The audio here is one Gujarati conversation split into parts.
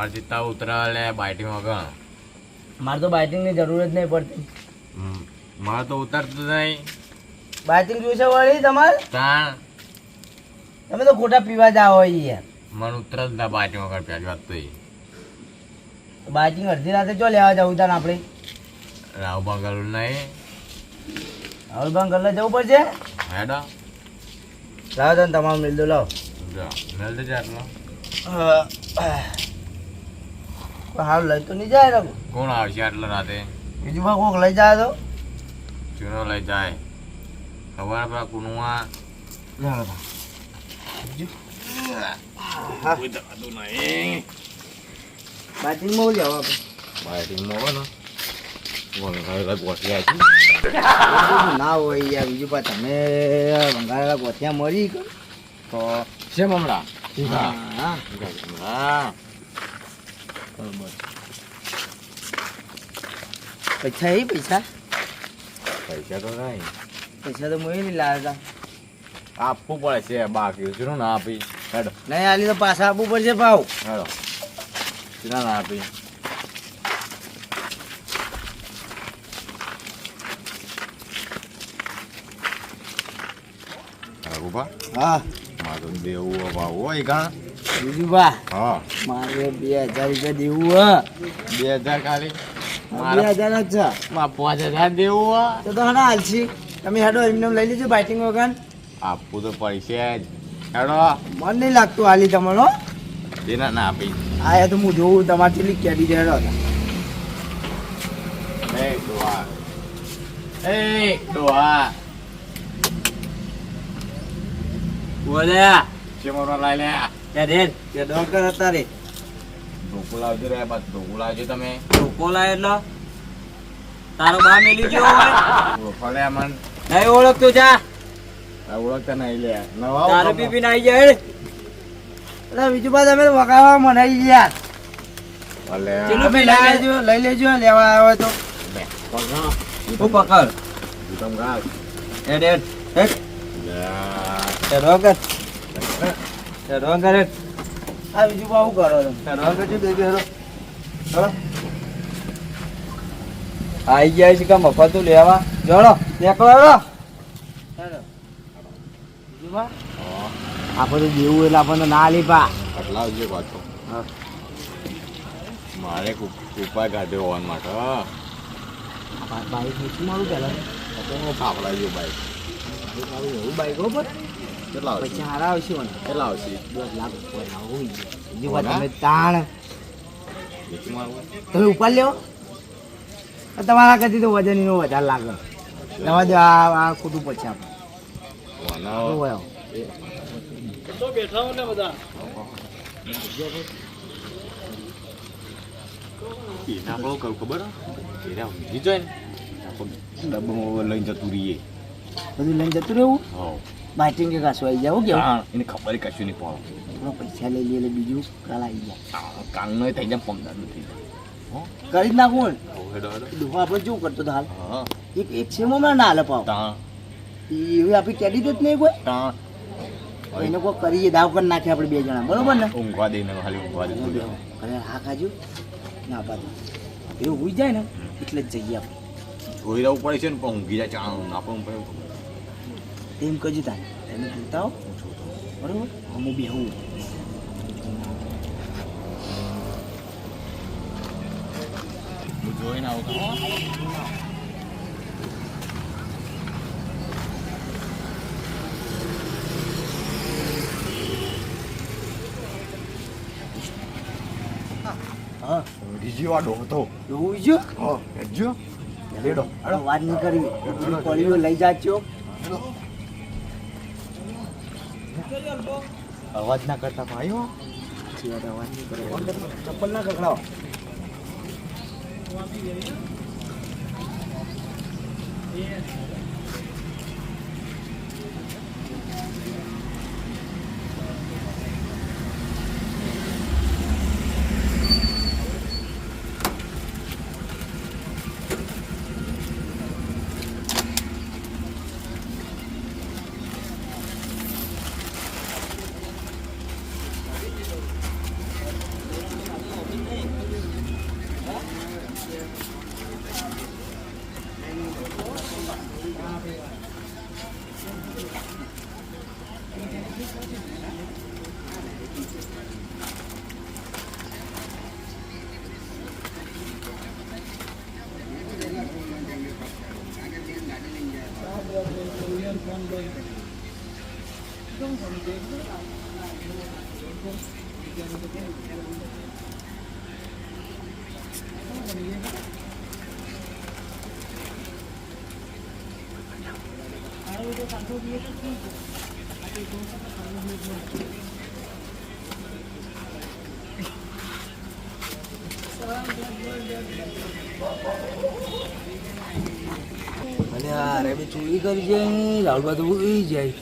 મારથી તા ઉતરા લે બાઇટિંગ વગર. મારે તો બાઇટિંગની જરૂર જ નહીં પડતી. મારે તો ઉતરતું નહીં. બાઇટિંગ જોઈશે વળી તમારે? તાણ તમે તો ખોટા પીવા જાઓ યાર. મને ઉતર જ ના બાઇટિંગ વગર પહેલી વાત તો એ. બાઇટિંગ અડધી રાતે જો લેવા જવું તાન આપણે? રાવ બંગાળ નહીં. રાહુલ ભાઈ ગલ્લે જવું પડશે. હેડો લાવો તને તમારું મિલ દો લાવો. મેલ દે આટલો. હાલ લઈ તો નહીં જાય ને. કોણ આવશે આટલો રાતે? બીજું ભાઈ કોક લઈ જાય તો ચૂનો લઈ જાય. ખબર આપણા કુનુઆ બાઇટિંગમાં લેવો આપણે. બાઇટિંગમાં હોય ને વંગાળેલા ગોઠિયા છે. ના હોય યાર બીજું પા તમે વંગાળેલા ગોઠિયા મરી તો છે મમરા. હા હા બરોબર. પૈસા એ પૈસા પૈસા તો નહીં. પૈસા તો મોય નહીં લાવતા. આપવું પડે છે બાકી શું ના આપી. હેડો નહીં આલી તો પાછા આપવું પડશે ભાવ. હેડો ના ના આપી. રઘુભા હા મારું દેવું ભાવ હોય કા. બીજું બા હા મારે 2000 રૂપિયા દેવું હા. 2000 ખાલી? 2000 જ છે. 5000 દેવું હોય તો હણા હાલશી તમે હેડો એમને લઈ લેજો બાઇટિંગ વગર. આપવું તો પડશે જ. હેડો મન નહીં લાગતું હાલી તમારો. એના ના આપી. આ તો હું જોઉં તમારે કેટલી કેડી છે હેડો. એ ડોહા એ ડોહા બોલ્યા છે મારો લાઈ લે. ત્યાં રેડ તે ડોકર હતા રે. ઢોકું લાવજો રે બસ ઢોકું લાવજો તમે. કોલા એટલે તારો બા મેલી ગયો હોય. ફળે મન નહીં ઓળખતો જા. ઓળખતા નહીં લે. નવા તારે પીપી નાઈ જાય. એટલે બીજું બાદ અમે વગાડવા મનાઈ ગયા. ભલે ચલો લઈ લેજો લેવા આવ્યો તો તું પકડ. તમ ગાસ એડ એડ એડ રોકર રોકર. આ બીજું બહુ કરો તમે રોકર છે બેબી હેરો. ચલો આઈ ગયા છે કે મફતું લેવા જોડો નીકળો હેડો. બીજું બા આપણે તો દેવું એટલે આપણને ના લીપા. આટલા આવજો પાછો. મારે ઉપાય કાઢ્યો હોવાન માટે. બાઈક મૂકી મારું પહેલાં ફાફડા જો બાઈક. એવું બાઈક હો પણ કેટલા આવશે? પછી હારા આવશે મને. કેટલા આવશે? 10 લાખ ઉપર હોય. બીજું વાત તમે તાણ વેચી મારવું? તમે ઉપર લેવો તમારા કરતી તો વજન એનો વધારે લાગે. નવા દે આ ખોટું પછી આપણે વાના તો બેઠા હો ને બધા. એના બહુ કહું ખબર એના ઊંઘી જાય ને ડબ્બામાં લઈને જતું રહીએ. બધું લઈને જતું રહેવું. હા બાઇટિંગ કે કાશું આવી જાવ કેવું. એને ખબર કશું નહીં પડે. થોડા પૈસા લઈ લઈએ એટલે બીજું કાલ આવી જાય. કાલનો થઈ જાય 15 નું થઈ જાય. કરી જ નાખું ને. હેડો હેડો. દુખા આપણે શું કરતો તો હાલ હા એક છે માં ના હાલે પાવ તા એવી આપણી કેડી જ નહીં કોઈ. તા એને કોઈ કરીએ દાવ કરી નાખીએ આપણે બે જણા બરોબર ને. ઊંઘવા દે ને ખાલી ઊંઘવા દે. અરે હા ખાજુ ના પાછું એવું હોઈ જાય ને એટલે જ જઈએ આપણે. જોઈ રહેવું પડે છે ને પણ ઊંઘી જાય ચાણ ના પણ પડે. તેમ કજુ તાને તમે જોતા હો બરોબર. હું બેહું હું જોઈને આવું તો હા બીજી વાર ડોહતો. એવું છે. હા હેડજો. લેડો વાત નહીં કરવી પડ્યું લઈ જાજો. અવાજ ના કરતા ભાઈઓ. અવાજ નહીં કરે ચપ્પલ ના કકડાવો. અરે યાર બે ચોરી કરી છે રાહુલબા તો ઉઈ જાય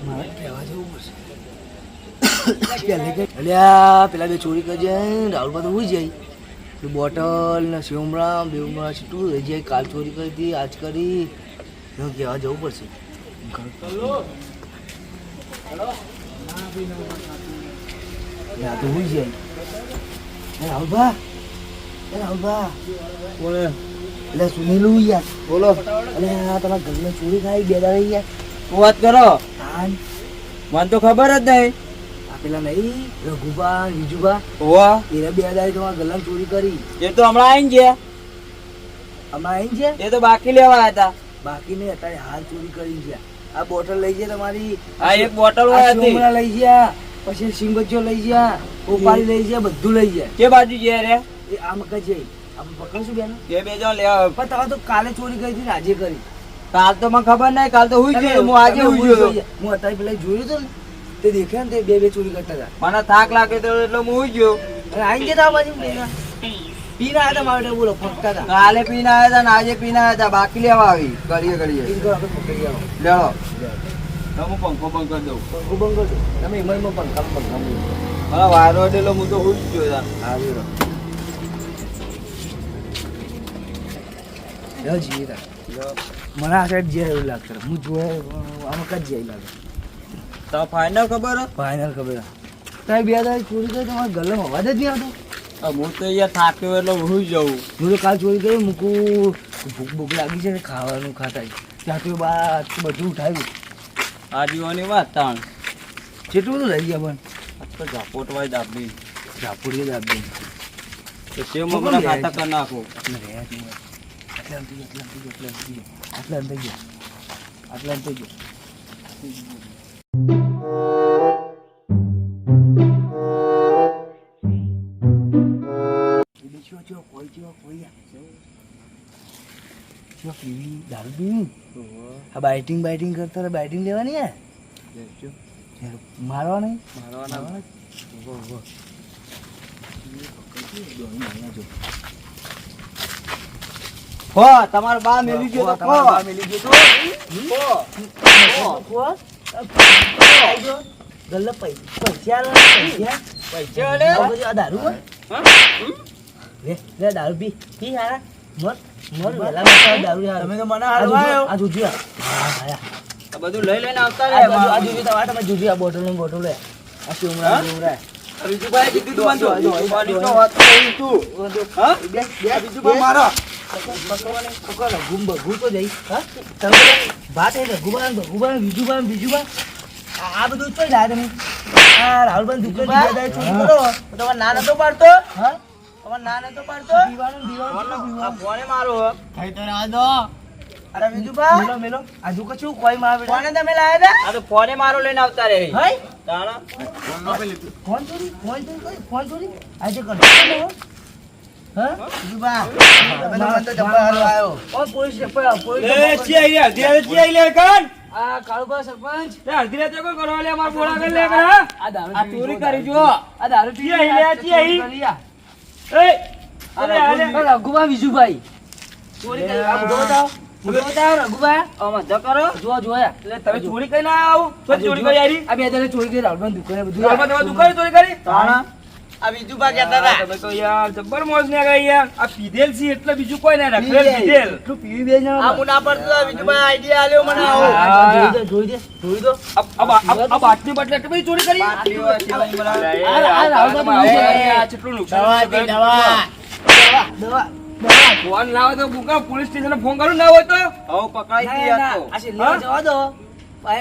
મારે કહેવા જવું પડશે અલ્યા પેલા બે ચોરી કરી જાય રાહુલબા તો ઉઈ જાય બોટલ ને શિવમરામ બેવમરામ છૂટું રહી જાય કાલ ચોરી કરી હતી આજ કરી એવું કહેવા જવું પડશે તો ઉઈ જાય રાહુલબા બોલે એટલે સુનેલું યાર બોલો અલે આ તમારા ઘરમાં ચોરી થાય બે દાડા યાર શું વાત કરો તાન મને તો ખબર જ નહીં. આ પેલા નહીં રઘુબા વિજુબા હોવા એના બે દાડા તમારા ઘરમાં ચોરી કરી એ તો હમણાં આવીને ગયા. અમારે અહીં છે એ તો બાકી લેવા હતા. બાકી નહીં અત્યારે હાલ ચોરી કરી છે આ બોટલ લઈ જાય તમારી આ એક બોટલ આ હતી. શિવમરા લઈ ગયા પછી સિંગજો લઈ ગયા ઉપાડી લઈ ગયા બધું લઈ ગયા કે બાજુ જે રે એ આમ કઈ આપણે પકડશું બેન કે બે જણ લેવા. પણ તમે તો કાલે ચોરી કરી હતી ને આજે કરી કાલ તો મને ખબર નહીં, કાલ તો હુઈ ગયો. હું આજે હુઈ ગયો. હું અત્યારે પેલા જોયું હતું ને તે દેખ્યા ને તે બે ચોરી કરતા હતા મને થાક લાગે તો એટલે હું હુઈ ગયો. અને આઈને જતા બાજુ પીના હતા મારા માટે બોલો ફરતા હતા કાલે પીને આવ્યા હતા ને આજે પીને આવ્યા હતા. બાકી લેવા આવી કરીએ ઈ તો આપણે પકડી આવો લેવો. તો હું પંખો બંધ કરી દઉં. પંખો બંધ કરજો તમે હિમાલયમાં પંખા મને વાયરો અડેલો હું તો હુઈ જ ગયો. આવી રહ્યો જઈએ તા મને આ સાઈડ જે એવું લાગશે હું જોયે આમાં કદ જાય લાગે તો ફાઇનલ ખબર હે? ફાઇનલ ખબર તારે બે દાડા ચોરી કરી તમારા ગલ્લામાં અવાજ જ નહીં આવતો હું તો અહીંયા થાક્યો એટલે હુઈ જવું. હું તો કાલ ચોરી કરી મૂકું ભૂખ ભૂખ લાગી છે ને ખાવાનું ખાતા ત્યાં તો બા બધું ઉઠાવ્યું આજીવાની વાત તાણ. જેટલું બધું લઈ ગયા પણ આ તો ઝાપોટવાય દાબી. ઝાપુડીએ દાબી તો તે મને ખાતા કરી નાખું. આટલા અંતર ગયો દારૂ પીવી આ બાઇટિંગ કરતા બાઇટિંગ લેવાની હે મારવા નહીં હો તમારો બા મેલી ગયો તો તમારા બા મેલી ગયો તો ગલ્લે પૈસા પૈસા અડે? આ દારૂ હોય? લે દારૂ પી હારા મત વેલા દારૂ હારા. તમે તો મને હાલવા આવ્યો. આ જોજો આ બધું લઈ લઈને આવતા રે. આ જોજો તમે જોજો આ બોટલ લે આ શિવમરા બીજુભાઈ કીધું તું મને તો. બીજુભાઈ તો વાત કરી તું. હા? બીજુભાઈ મારો. ઘૂમ તો જઈ હા વાત એ ભગુબાન બીજુબાન આ બધું કઈ લાવે તમે આ રાહુલભાઈ દુકાન ચોરી કરો તમારે ના નતો પાડતો? હા તમારે ના નતો પાડતો? આ ફોને મારો હે. અરે બીજુબા મેલો આ દુકાન શું કોઈ માં આવે ફોને તમે લાયા હતા? આ તો ફોને મારો લઈને આવતા રે. હાય તાણા? ફોન ચોરી આજે કરતો હા બીજુબા મને તો જબ્બર હાલો આવ્યો ઓ પોલીસ એ ચી આઈ રે? અડધી રાતે ચી આઈ લે કણ? આ કાળુબા સરપંચ તે અડધી રાતે કોઈ કરવા લે? માર બોલા કરી લે કણ? આ ચોરી કરી જો. આ દારૂ ચી આઈ લે? ચી આઈ? એ અરે આલે. રઘુબા વિજુભાઈ ચોરી કરી આ બતાવો રઘુબા આમાં જ કરો. જોયા એટલે તમે ચોરી કરીને આવો? શું ચોરી કરી આરી? આ બે દાડે ચોરી કરી રાહુલભાઈ દુકાને બધું ઘરમાં તમે દુકાને ચોરી કરી? તાણા? આ બીજુબા કહેતા હતા. તમે તો યાર જબ્બર મોજ ને ગઈ યાર. આ પીધેલ છે એટલે બીજું કોઈ ના રખડેલ પીધેલ. એટલું પીવી બે જણા આ મુના પડતો બીજુબા આઈડિયા આલ્યો મને આવો. જોઈ દે આ બાટલી બાટલી એટલી બધી ચોરી કરી? આ રાહુલભાઈ આ કેટલું નુકસાન છે. દવા ફોન લાવો તો બુકા પોલીસ સ્ટેશન ફોન કરું ના હોય તો હવે પકડાઈ ગઈ આ તો. આ છેલ્લે જવા દો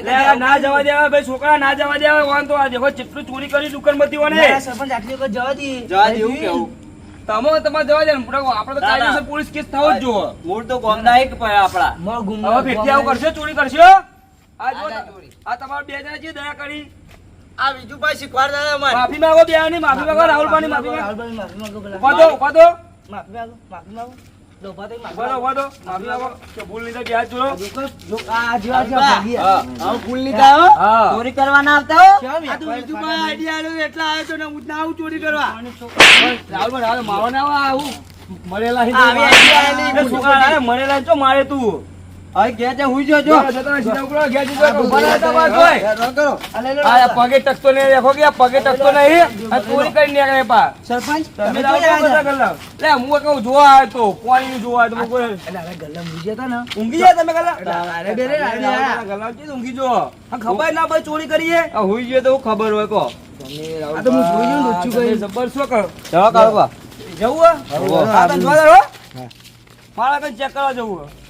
લે આ ના જવા દેવા ભાઈ, છોકરા ના જવા દેવા. વાન તો આ દેખો જેટલું ચોરી કરી દુકાન બધી ઓને સરપંચ આટલી વખત જવા દી જવા દેવું કેવું તમે તમારે જવા દે ને આપણે તો ના, ના. કાયદેસર પોલીસ કેસ થવો જ જોવો મૂળ તો ગોમના એક પડે આપણા. મારો હવે ગુમો ભેટી આવું કરશો ચોરી કરશો આ જો આ ચોરી. આ તમારા બે જણા જે દયા કરી આ વિજુભાઈ શીખવાડતા હતા મને. માફી માંગો બે ની માફી માંગો રાહુલભાઈ માફી માંગો રાહુલભાઈ માફી માંગો પેલા. ઉભા થો, ઉભા થો. માફી માંગો માફી માંગો લો, ઉભા થઈ માફી ઉભા થો, ઉભા થો. માફી માંગો કે ભૂલ લીધે વ્યાજ જોડો માંગો. જો આ જો આ ભાગી હા, હવે ફૂલ લીધા હો. હા. ચોરી કરવા ના આવતા હો. કેમ આ તો વિજુભાઈ આઈડિયા આલ્યો એટલે આવ્યો તો ને હું ના આવું ચોરી કરવા. રાહુલભાઈ રાહુલ મારો ના આવે આવું મરેલા હી આવી આઈડિયા આલી. છોકરા ના મરેલા ચો મારે તું હવે ઘેર જા હુઈ જાજો. જો જતા સીધા ઉપડો ઘેર જજો ઉભા ના હતા બસ ઓય કરો. આ પગે ટકતો નહીં દેખો કે આ પગે ટકતો નહીં આ ચોરી કરી નીકળે પા સરપંચ તમે તમે લાવો ચોરી બધા ગલ્લા લે હું કહું જોવા આવ્યો તો પાણી જોવા આવ્યો તો કોઈ એટલે અરે ગલ્લા મૂકી જતા ને ઊંઘી જાય તમે ગલ્લા અરે બે રે, અરે ગલ્લા છે ઊંઘી જો આ ખબર ના ભાઈ ચોરી કરીએ આ હુઈ ગયો તો ખબર હોય કો. આ તો હું જોઈ લઉં, ડોચ્ચું તમે ગઈ. જબર શું કરો ચલો કાઢો બા. જવું હા તને જોવા દે હો મારા કઈ ચેક કરવા જવું હે.